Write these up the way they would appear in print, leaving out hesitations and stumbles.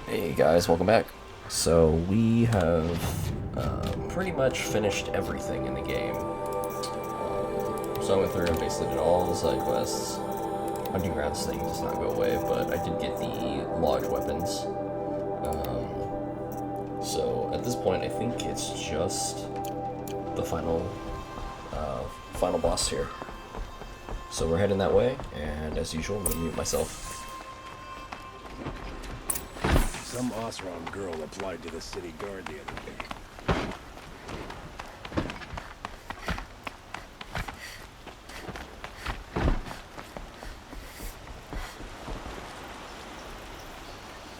Hey guys, welcome back. So we have pretty much finished everything in the game. So I went through and basically did all the side quests. Hunting grounds thing does not go away, but I did get the lodge weapons. So at this point, I think it's just the final boss here. So we're heading that way, and as usual, I'm gonna mute myself. Some Osram girl applied to the city guard the other day.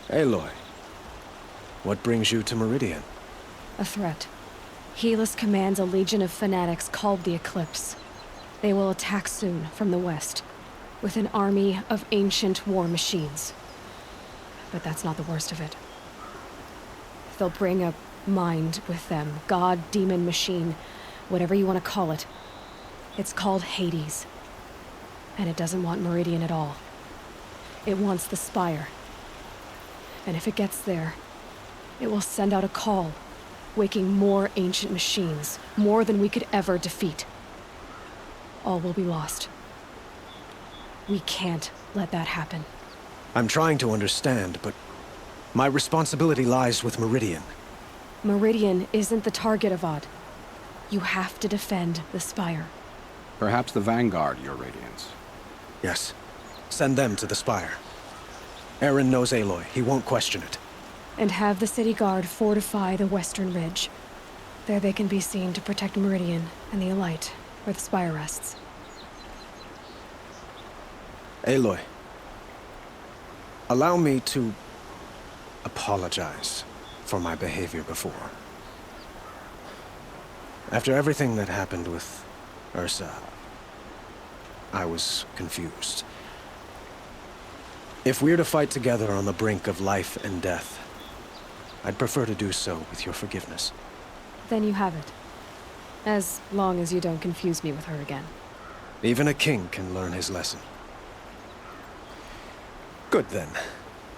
Aloy, what brings you to Meridian? A threat. Helis commands a legion of fanatics called the Eclipse. They will attack soon from the west, with an army of ancient war machines. But that's not the worst of it. They'll bring a mind with them, god, demon, machine, whatever you want to call it. It's called Hades. And it doesn't want Meridian at all. It wants the Spire. And if it gets there, it will send out a call, waking more ancient machines, more than we could ever defeat. All will be lost. We can't let that happen. I'm trying to understand, but my responsibility lies with Meridian. Meridian isn't the target, Avad. You have to defend the Spire. Perhaps the Vanguard, Your Radiance. Yes. Send them to the Spire. Eren knows Aloy. He won't question it. And have the city guard fortify the western ridge. There they can be seen to protect Meridian and the Elite, where the Spire rests. Aloy, allow me to apologize for my behavior before. After everything that happened with Ursa, I was confused. If we're to fight together on the brink of life and death, I'd prefer to do so with your forgiveness. Then you have it. As long as you don't confuse me with her again. Even a king can learn his lesson. Good then.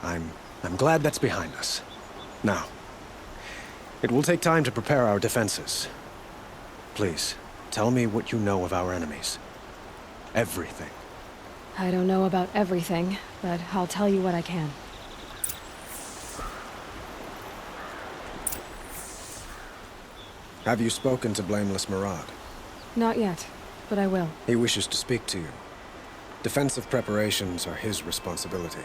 I'm glad that's behind us. Now, it will take time to prepare our defenses. Please, tell me what you know of our enemies. Everything. I don't know about everything, but I'll tell you what I can. Have you spoken to Blameless Murad? Not yet, but I will. He wishes to speak to you. Defensive preparations are his responsibility.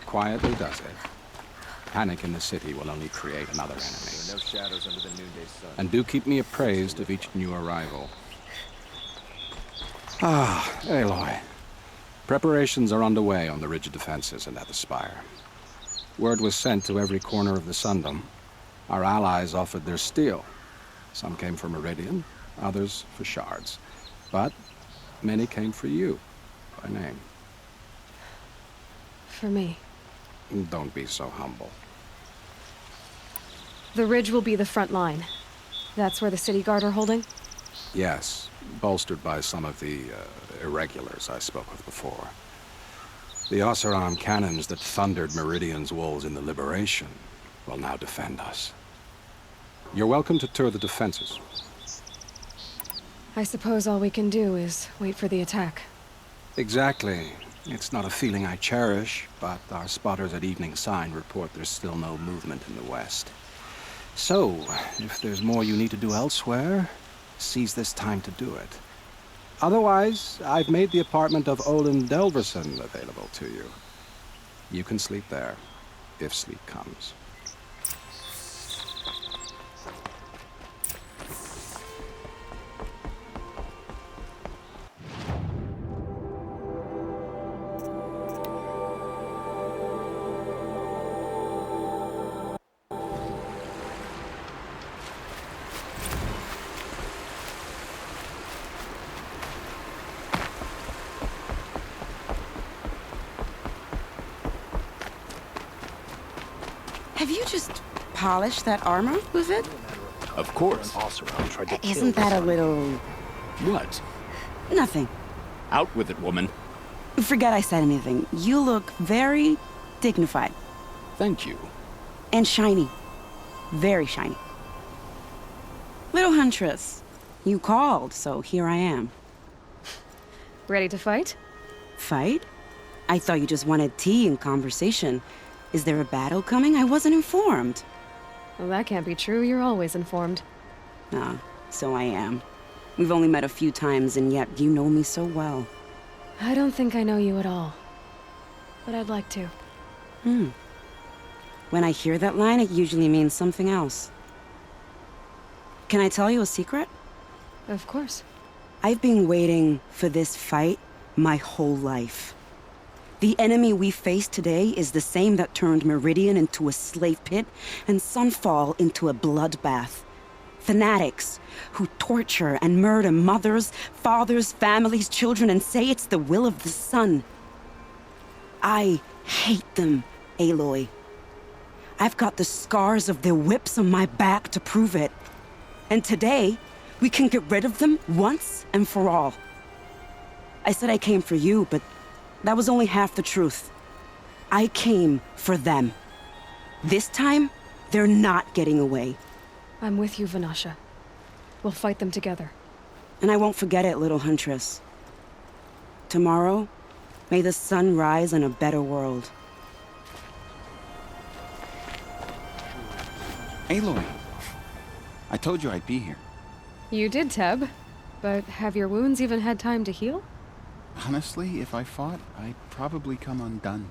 Quietly does it. Panic in the city will only create another enemy. There are no shadows under the noonday sun. And do keep me appraised of each new arrival. Ah, Aloy. Preparations are underway on the ridge defenses and at the Spire. Word was sent to every corner of the Sundom. Our allies offered their steel. Some came for Meridian, others for shards. But many came for you, by name. For me. Don't be so humble. The ridge will be the front line. That's where the city guard are holding? Yes, bolstered by some of the irregulars I spoke with before. The Oseram cannons that thundered Meridian's walls in the Liberation will now defend us. You're welcome to tour the defenses. I suppose all we can do is wait for the attack. Exactly. It's not a feeling I cherish, but our spotters at Evening Sign report there's still no movement in the west. So, if there's more you need to do elsewhere, seize this time to do it. Otherwise, I've made the apartment of Olin Delverson available to you. You can sleep there, if sleep comes. Have you just polished that armor with it? Of course. Oseram tried to kill Isn't that a little... What? nothing? Out with it, woman. Forget I said anything. You look very dignified. Thank you. And shiny. Very shiny. Little Huntress, you called, so here I am. Ready to fight? Fight? I thought you just wanted tea and conversation. Is there a battle coming? I wasn't informed. Well, that can't be true. You're always informed. Ah, so I am. We've only met a few times, and yet you know me so well. I don't think I know you at all. But I'd like to. When I hear that line, it usually means something else. Can I tell you a secret? Of course. I've been waiting for this fight my whole life. The enemy we face today is the same that turned Meridian into a slave pit and Sunfall into a bloodbath. Fanatics who torture and murder mothers, fathers, families, children, and say it's the will of the sun. I hate them, Aloy. I've got the scars of their whips on my back to prove it. And today, we can get rid of them once and for all. I said I came for you, but that was only half the truth. I came for them. This time, they're not getting away. I'm with you, Vanasha. We'll fight them together. And I won't forget it, little Huntress. Tomorrow, may the sun rise in a better world. Aloy, I told you I'd be here. You did, Teb. But have your wounds even had time to heal? Honestly, if I fought, I'd probably come undone.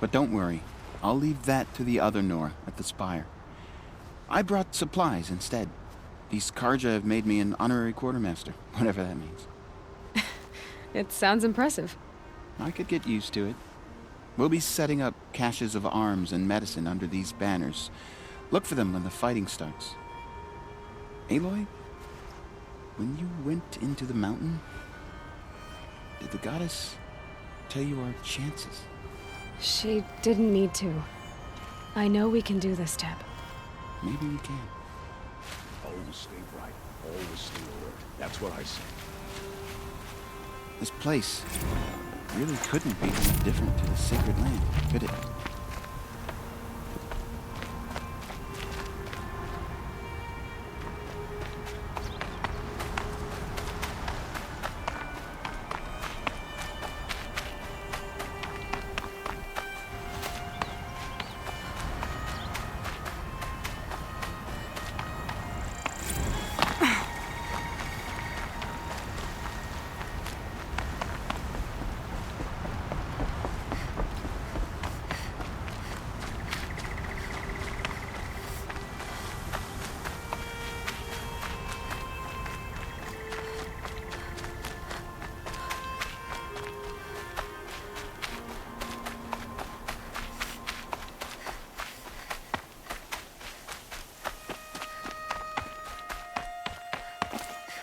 But don't worry, I'll leave that to the other Nora at the Spire. I brought supplies instead. These Karja have made me an honorary quartermaster, whatever that means. It sounds impressive. I could get used to it. We'll be setting up caches of arms and medicine under these banners. Look for them when the fighting starts. Aloy, when you went into the mountain, did the goddess tell you our chances? She didn't need to. I know we can do this, Teb. Maybe we can. Always stay bright. Always stay alert. That's what I say. This place really couldn't be any different to the Sacred Land, could it?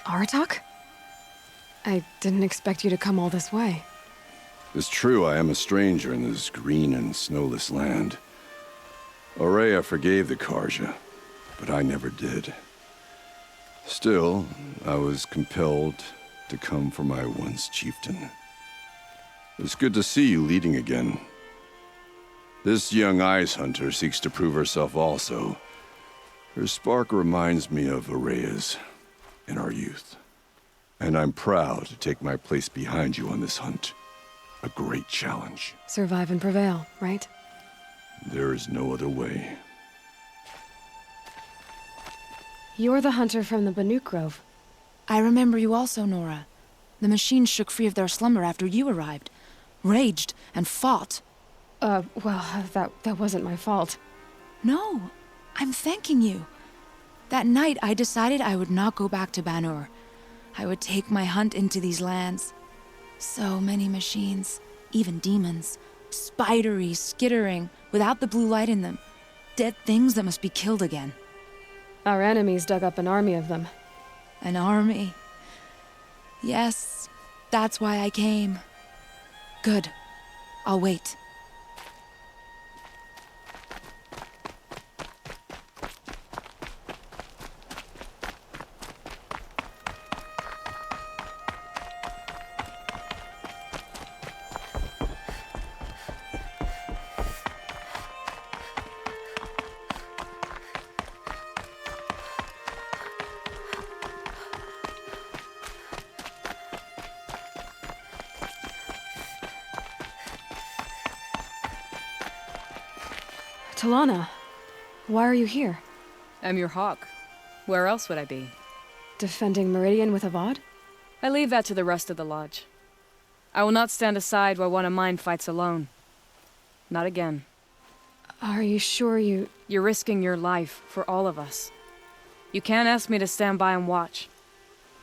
Aratak? I didn't expect you to come all this way. It's true I am a stranger in this green and snowless land. Aurea forgave the Karja, but I never did. Still, I was compelled to come for my once chieftain. It's good to see you leading again. This young ice hunter seeks to prove herself also. Her spark reminds me of Aurea's in our youth. And I'm proud to take my place behind you on this hunt. A great challenge. Survive and prevail, right? There is no other way. You're the hunter from the Banuk Grove. I remember you also, Nora. The machines shook free of their slumber after you arrived. Raged and fought. Well, that wasn't my fault. No, I'm thanking you. That night, I decided I would not go back to Banur. I would take my hunt into these lands. So many machines, even demons. Spidery, skittering, without the blue light in them. Dead things that must be killed again. Our enemies dug up an army of them. An army. Yes, that's why I came. Good. I'll wait. Talana, why are you here? I'm your hawk. Where else would I be? Defending Meridian with Avad? I leave that to the rest of the Lodge. I will not stand aside while one of mine fights alone. Not again. Are you sure you... You're risking your life for all of us. You can't ask me to stand by and watch.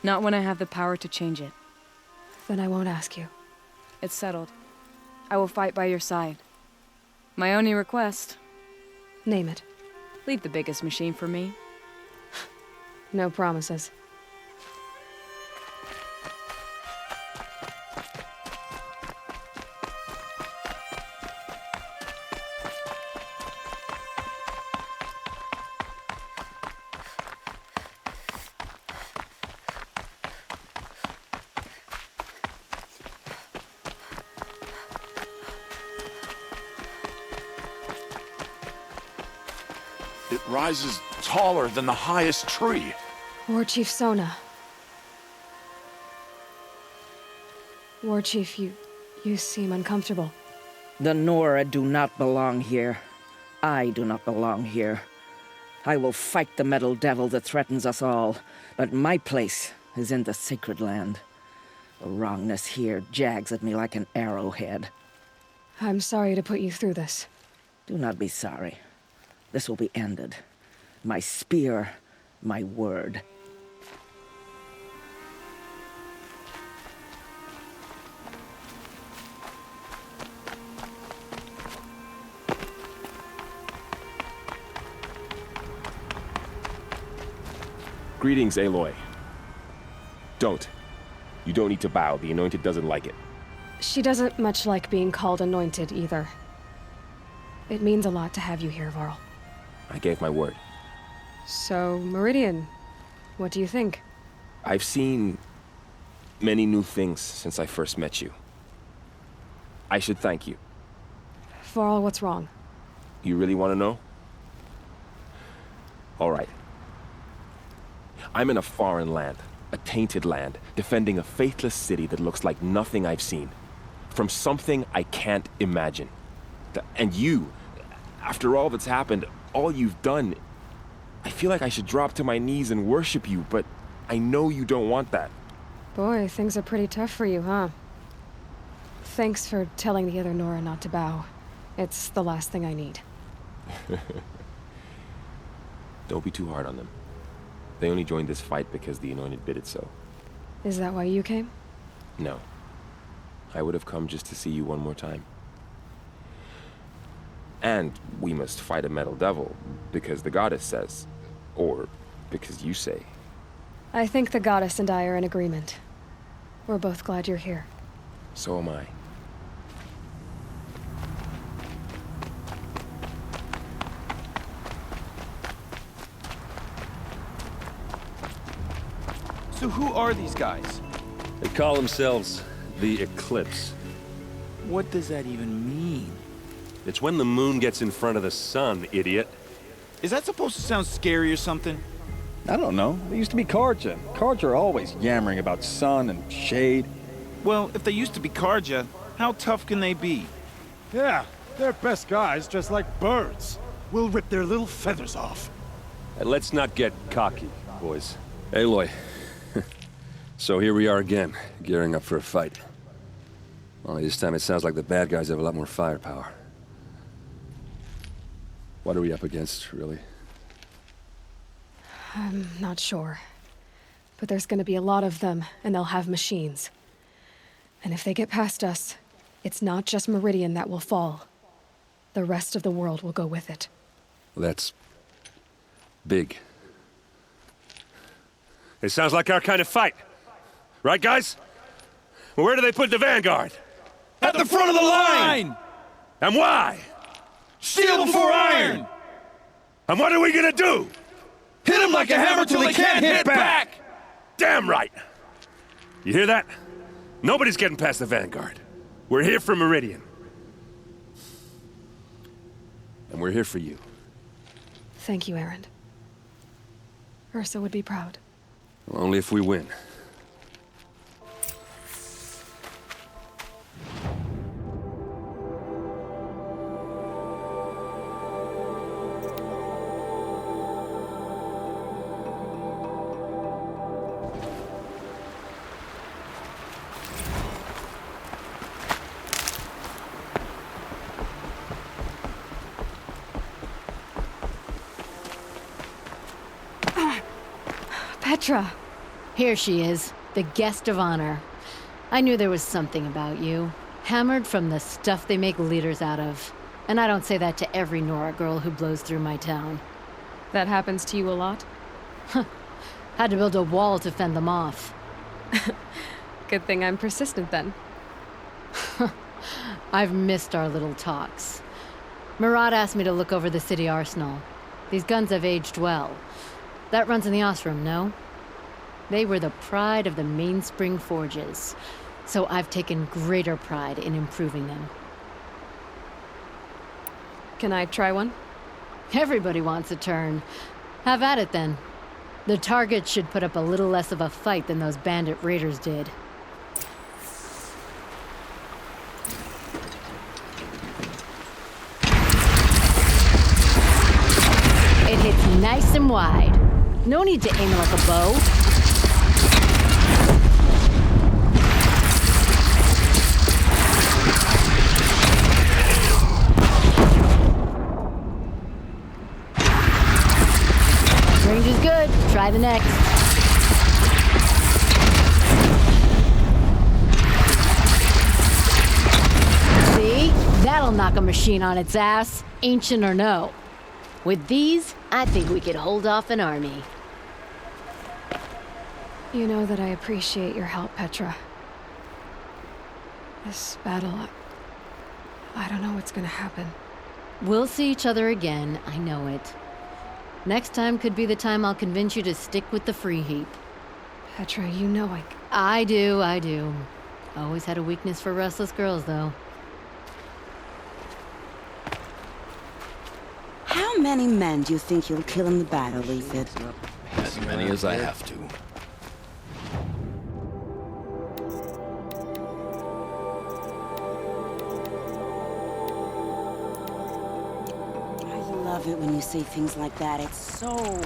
Not when I have the power to change it. Then I won't ask you. It's settled. I will fight by your side. My only request... Name it. Leave the biggest machine for me. No promises. It rises taller than the highest tree. War Chief Sona. War Chief, you seem uncomfortable. The Nora do not belong here. I do not belong here. I will fight the metal devil that threatens us all, but my place is in the sacred land. The wrongness here jags at me like an arrowhead. I'm sorry to put you through this. Do not be sorry. This will be ended. My spear, my word. Greetings, Aloy. Don't. You don't need to bow. The Anointed doesn't like it. She doesn't much like being called Anointed, either. It means a lot to have you here, Varl. I gave my word. So, Meridian, what do you think? I've seen many new things since I first met you. I should thank you. Varl, what's wrong? You really want to know? All right. I'm in a foreign land, a tainted land, defending a faithless city that looks like nothing I've seen. From something I can't imagine. And you, after all that's happened, all you've done, I feel like I should drop to my knees and worship you, but I know you don't want that. Boy, things are pretty tough for you, huh? Thanks for telling the other Nora not to bow. It's the last thing I need. Don't be too hard on them. They only joined this fight because the Anointed bid it so. Is that why you came? No. I would have come just to see you one more time. And we must fight a metal devil, because the goddess says. Or because you say. I think the goddess and I are in agreement. We're both glad you're here. So am I. So who are these guys? They call themselves the Eclipse. What does that even mean? It's when the moon gets in front of the sun, idiot. Is that supposed to sound scary or something? I don't know. They used to be Carja. Carja are always yammering about sun and shade. Well, if they used to be Carja, how tough can they be? Yeah, they're best guys dressed like birds. We'll rip their little feathers off. And let's not get cocky, boys. Aloy. So here we are again, gearing up for a fight. Only this time it sounds like the bad guys have a lot more firepower. What are we up against, really? I'm not sure. But there's gonna be a lot of them, and they'll have machines. And if they get past us, it's not just Meridian that will fall. The rest of the world will go with it. That's big. It sounds like our kind of fight. Right, guys? Well, where do they put the Vanguard? At the front of the line! And why? Steel before iron! And what are we gonna do? Hit them like a hammer till they can't hit back! Damn right! You hear that? Nobody's getting past the Vanguard. We're here for Meridian. And we're here for you. Thank you, Erend. Ursa would be proud. Well, only if we win. Petra! Here she is, the guest of honor. I knew there was something about you. Hammered from the stuff they make leaders out of. And I don't say that to every Nora girl who blows through my town. That happens to you a lot? Had to build a wall to fend them off. Good thing I'm persistent then. I've missed our little talks. Murad asked me to look over the city arsenal. These guns have aged well. That runs in the Osram, no? They were the pride of the Mainspring Forges, so I've taken greater pride in improving them. Can I try one? Everybody wants a turn. Have at it then. The target should put up a little less of a fight than those bandit raiders did. It hits nice and wide. No need to aim it like a bow. Range is good. Try the next. See? That'll knock a machine on its ass, ancient or no. With these, I think we could hold off an army. You know that I appreciate your help, Petra. This battle, I don't know what's gonna happen. We'll see each other again, I know it. Next time could be the time I'll convince you to stick with the free heap. Petra, you know I do. Always had a weakness for restless girls, though. How many men do you think you'll kill in the battle, Ethan? As many as I have to. I love it when you say things like that. It's so...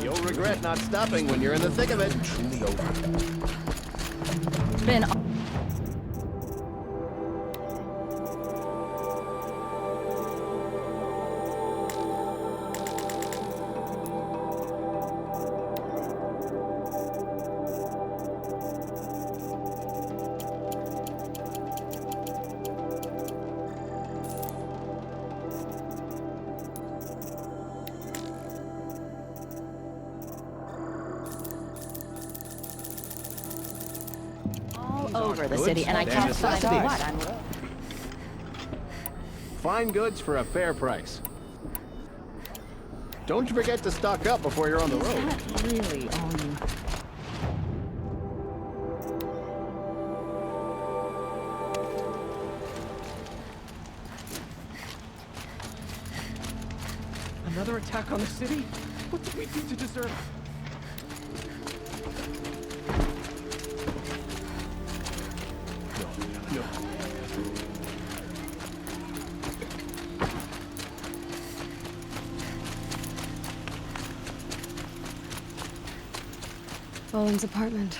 You'll regret not stopping when you're in the thick of it. Truly over. Been over the city, and I can't find what I'm... Fine goods for a fair price. Don't you forget to stock up before you're on the road. Really on... Another attack on the city? What did we do to deserve it? No. Boland's apartment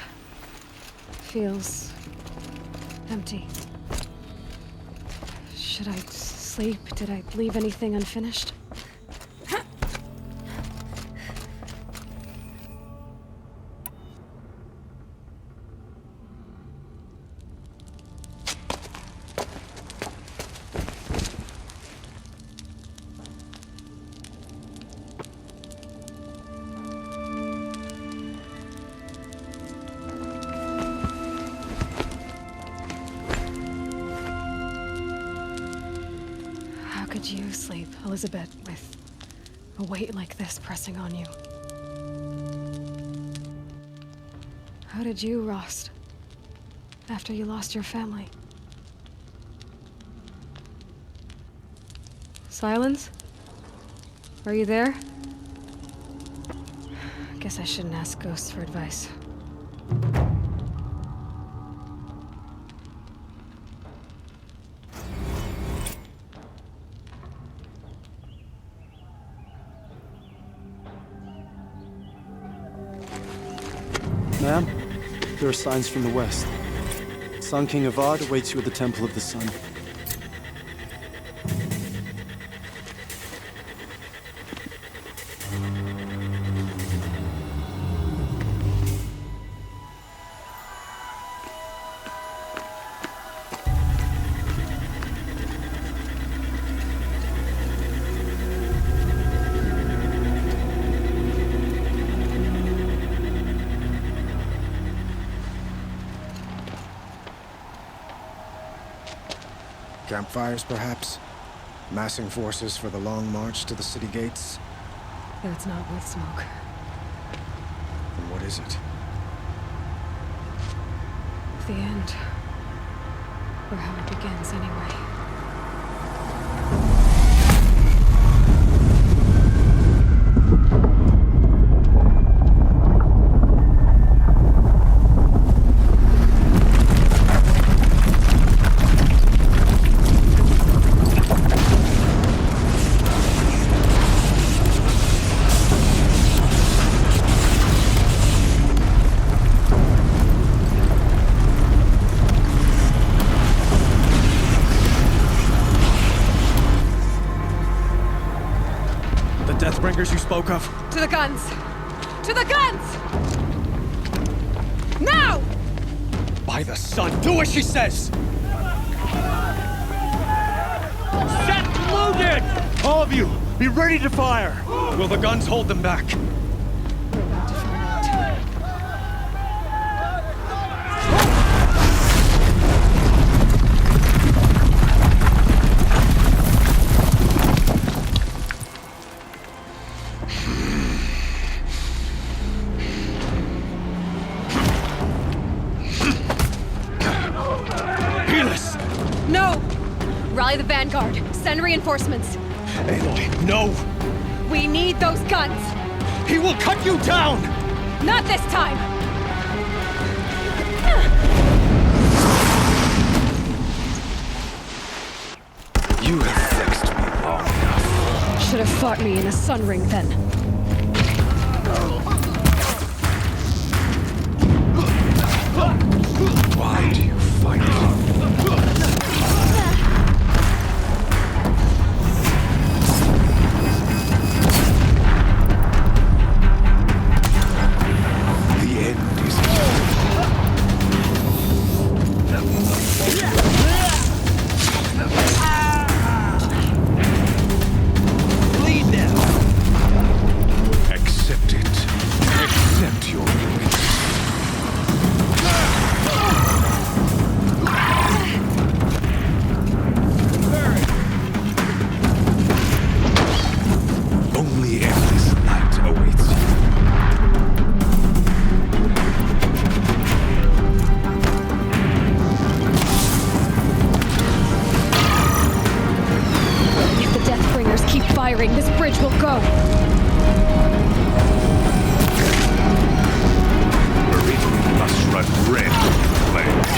feels empty. Should I sleep? Did I leave anything unfinished? How could you sleep, Elizabeth, with a weight like this pressing on you? How did you, Rost, after you lost your family? Silence? Are you there? Guess I shouldn't ask ghosts for advice. Ma'am, there are signs from the west. Sun King Avad awaits you at the Temple of the Sun. Campfires, perhaps? Massing forces for the long march to the city gates? That's not with smoke. Then what is it? The end. Or how it begins, anyway. Deathbringers you spoke of? To the guns! To the guns! Now! By the sun, do as she says! Set loaded! All of you, be ready to fire! Will the guns hold them back? We're about to find out. No! Rally the vanguard. Send reinforcements. Aloy, no! We need those guns! He will cut you down! Not this time! You have vexed me long enough. Should have fought me in a sun ring then. Why do you fight? This bridge will go. Meridian must run red with flames.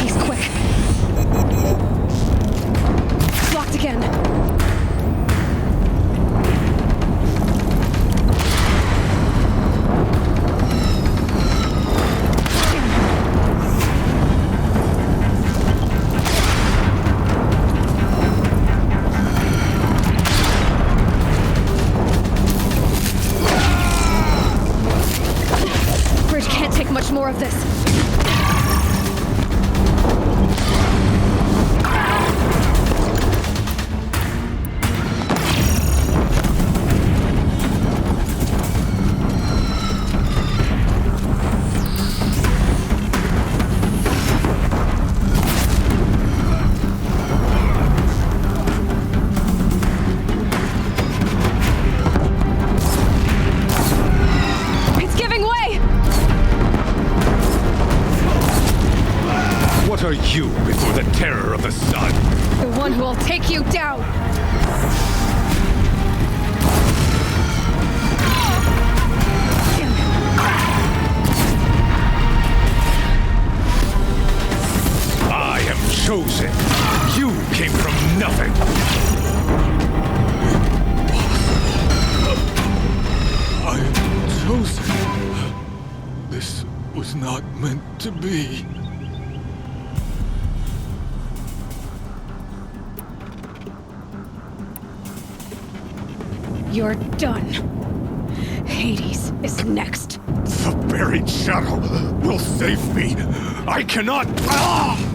He's quick. Locked again. Much more of this. It's giving way! What are you before the terror of the sun? The one who will take you down! I am chosen. You came from nothing. was not meant to be. You're done. Hades is next. The buried shadow will save me. I cannot. Ah!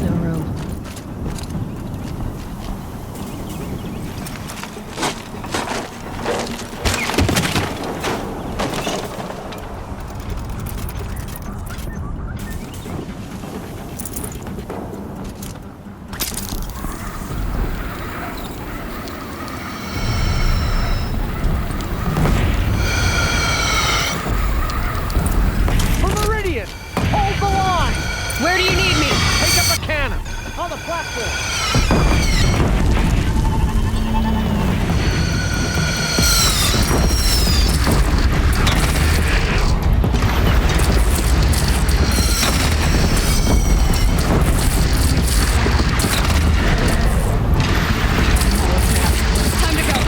No room. For Meridian! Hold the line! Where do you need me? Take up a cannon! On the platform! Time to go.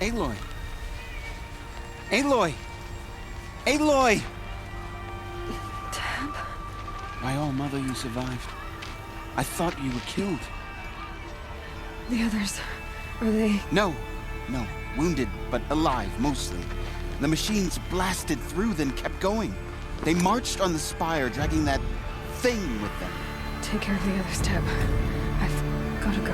Aloy! Aloy! Aloy! Tab? My all-mother, you survived. I thought you were killed. The others, are they... No. Wounded, but alive, mostly. The machines blasted through, then kept going. They marched on the spire, dragging that thing with them. Take care of the others, Tab. I've gotta go.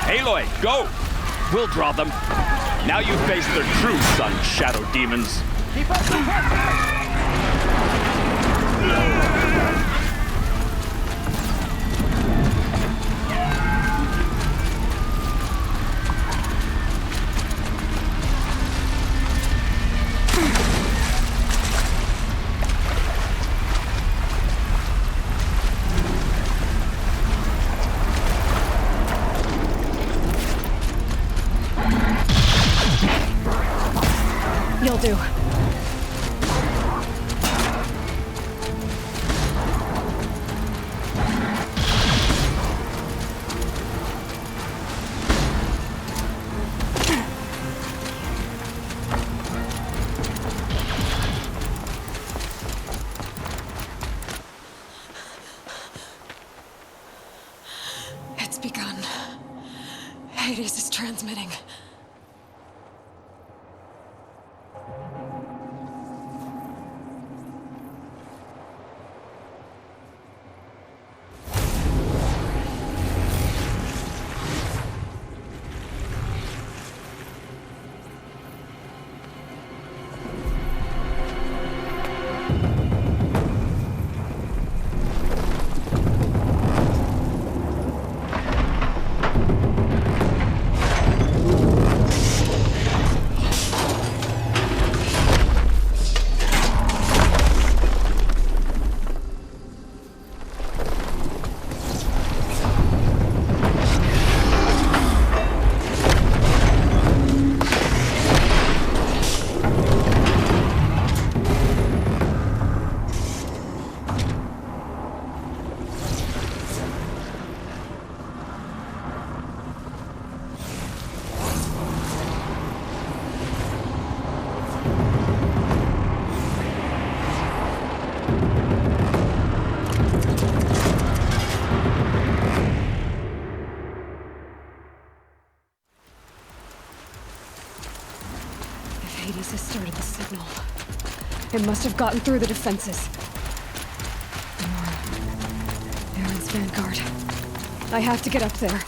Aloy, go! We'll draw them. Now you face their true sun, shadow demons. Keep up the pressure! You'll do. It's begun. Hades is transmitting. Hades has started the signal. It must have gotten through the defenses. Aaron's vanguard. I have to get up there.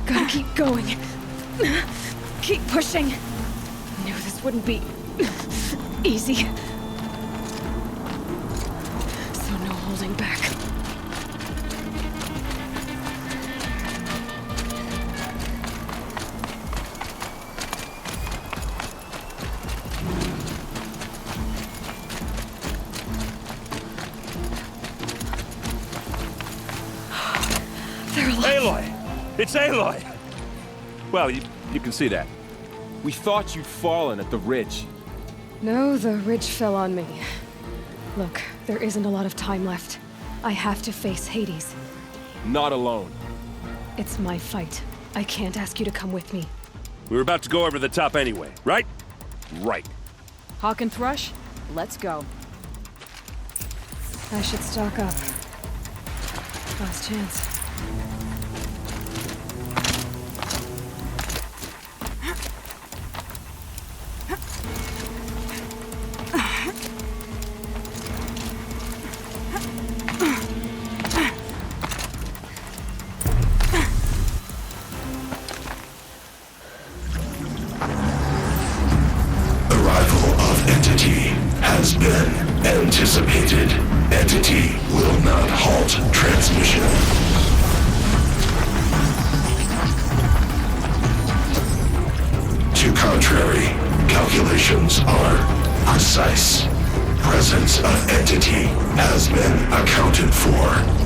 Gotta keep going. Keep pushing. Knew this wouldn't be easy. So no holding back. They're alive. Aloy! It's Aloy! Well, you can see that. We thought you'd fallen at the ridge. No, the ridge fell on me. Look, there isn't a lot of time left. I have to face Hades. Not alone. It's my fight. I can't ask you to come with me. We were about to go over the top anyway, right? Right. Hawk and Thrush, let's go. I should stock up. Last chance. activated. Entity will not halt transmission. To contrary, calculations are precise. Presence of entity has been accounted for.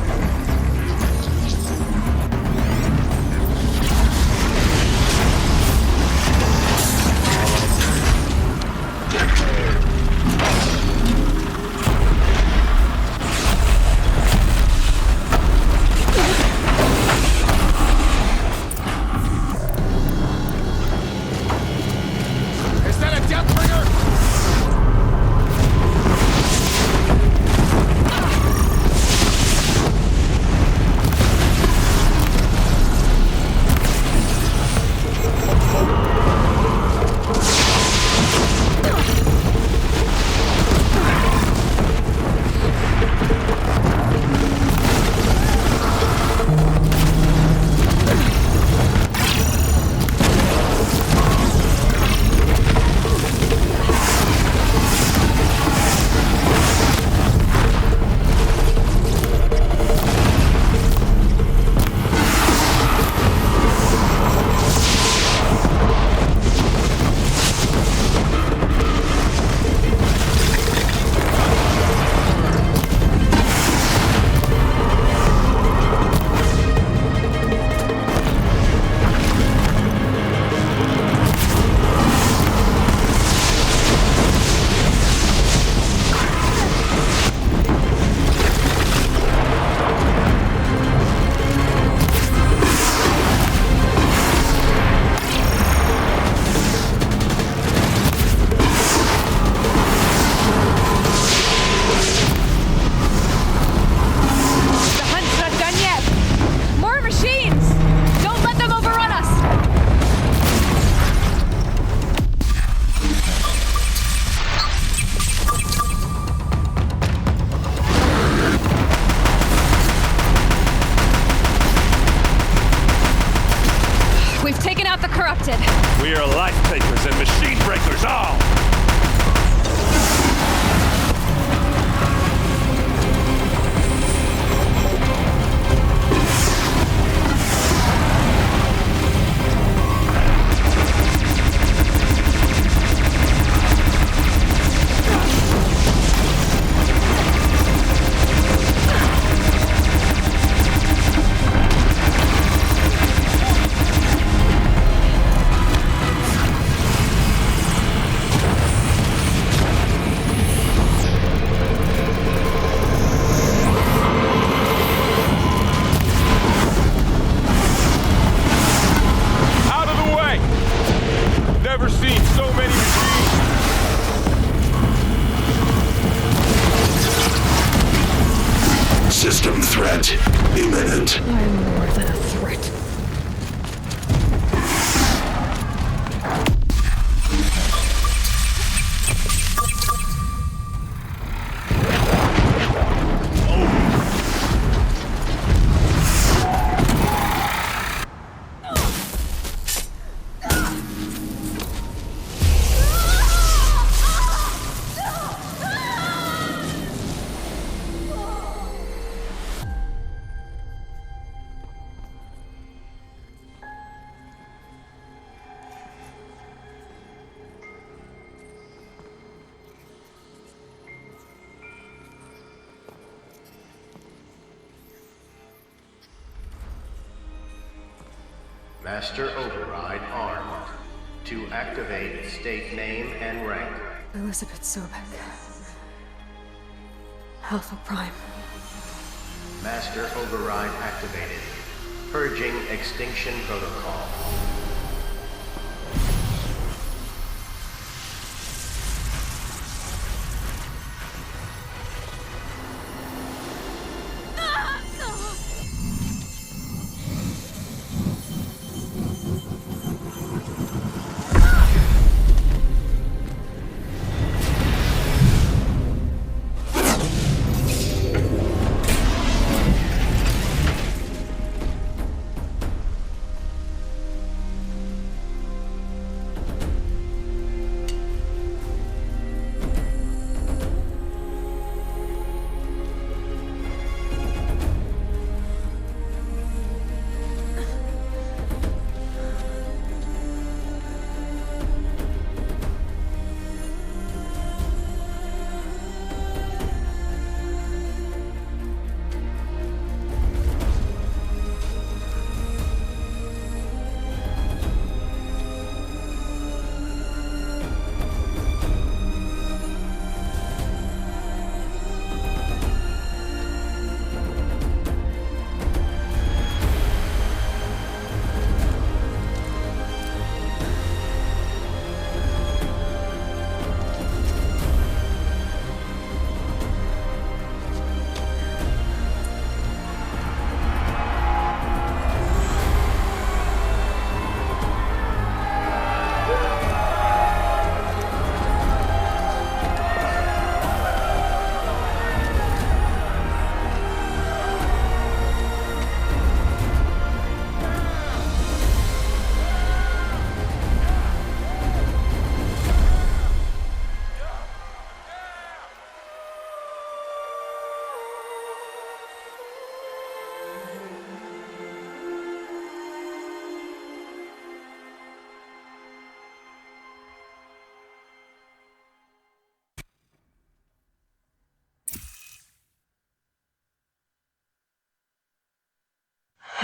We are life takers and machine breakers all! System threat imminent. I'm more than a threat. Master Override armed. To activate, state name and rank. Elizabeth Sobek. Alpha Prime. Master Override activated. Purging Extinction Protocol.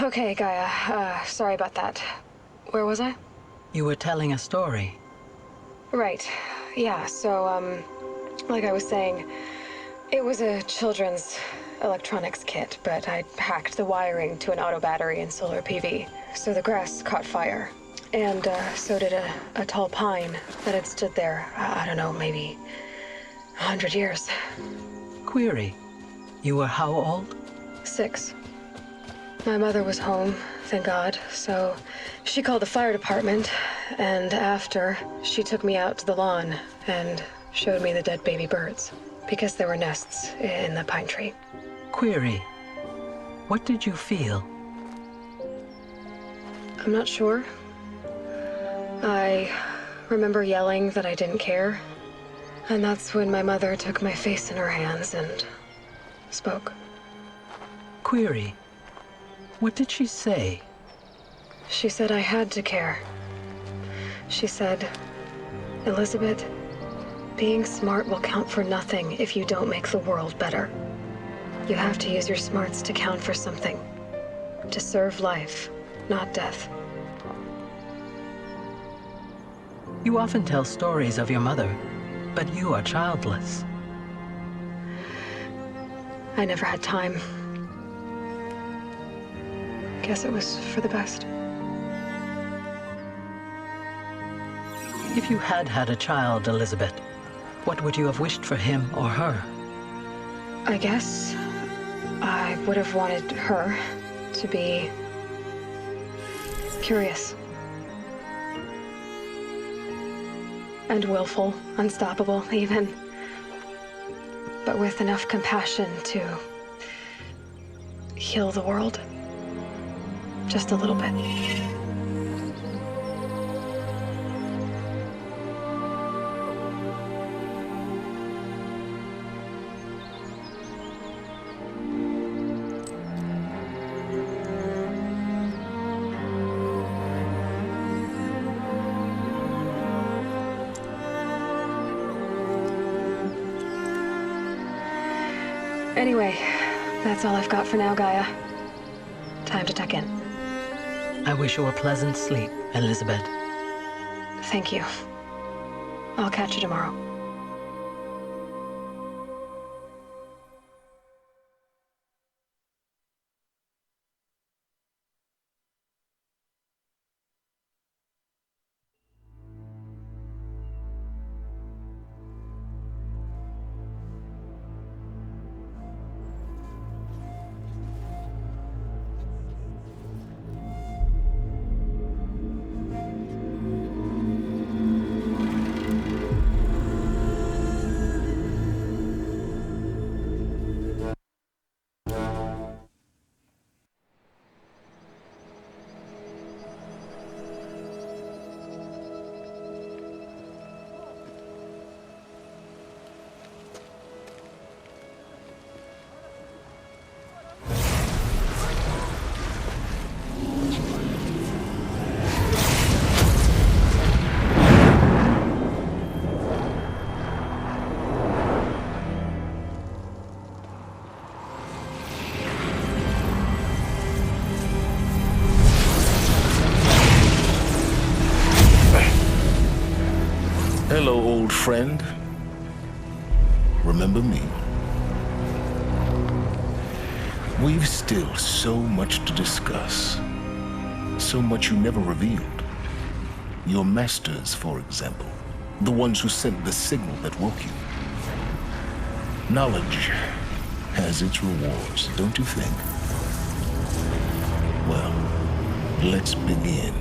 Okay, Gaia. Sorry about that. Where was I? You were telling a story. Right. Yeah, so, like I was saying, it was a children's electronics kit, but I hacked the wiring to an auto battery and solar PV. So the grass caught fire. And, so did a tall pine that had stood there, I don't know, maybe 100 years. Query. You were how old? 6. My mother was home, thank God, so she called the fire department, and after, she took me out to the lawn and showed me the dead baby birds, because there were nests in the pine tree. Query. What did you feel? I'm not sure. I remember yelling that I didn't care, and that's when my mother took my face in her hands and spoke. Query. What did she say? She said I had to care. She said, Elizabeth, being smart will count for nothing if you don't make the world better. You have to use your smarts to count for something. To serve life, not death. You often tell stories of your mother, but you are childless. I never had time. Guess it was for the best. If you had had a child, Elizabeth, what would you have wished for him or her? I guess I would have wanted her to be curious. And willful, unstoppable, even. But with enough compassion to heal the world. Just a little bit. Anyway, that's all I've got for now, Gaia. Time to tuck in. I wish you a pleasant sleep, Elizabeth. Thank you. I'll catch you tomorrow. Hello, old friend. Remember me? We've still so much to discuss. So much you never revealed. Your masters, for example. The ones who sent the signal that woke you. Knowledge has its rewards, don't you think? Well, let's begin.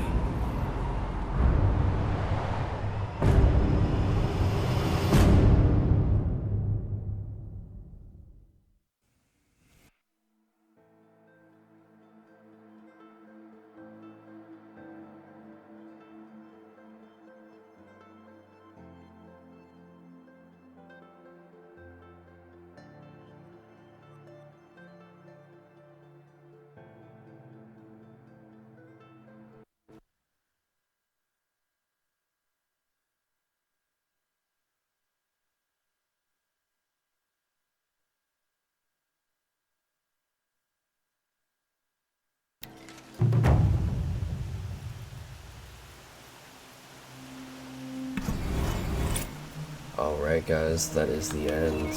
Alright guys, that is the end.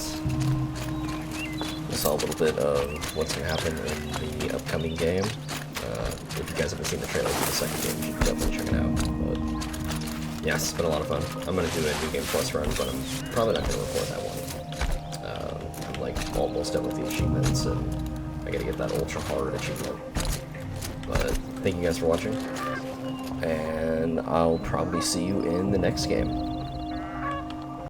We saw a little bit of what's going to happen in the upcoming game. If you guys haven't seen the trailer for the second game, you should definitely check it out. But yeah, it's been a lot of fun. I'm going to do a New Game Plus run, but I'm probably not going to record that one. I'm like almost done with the achievements, and I got to get that ultra hard achievement. But thank you guys for watching, and I'll probably see you in the next game.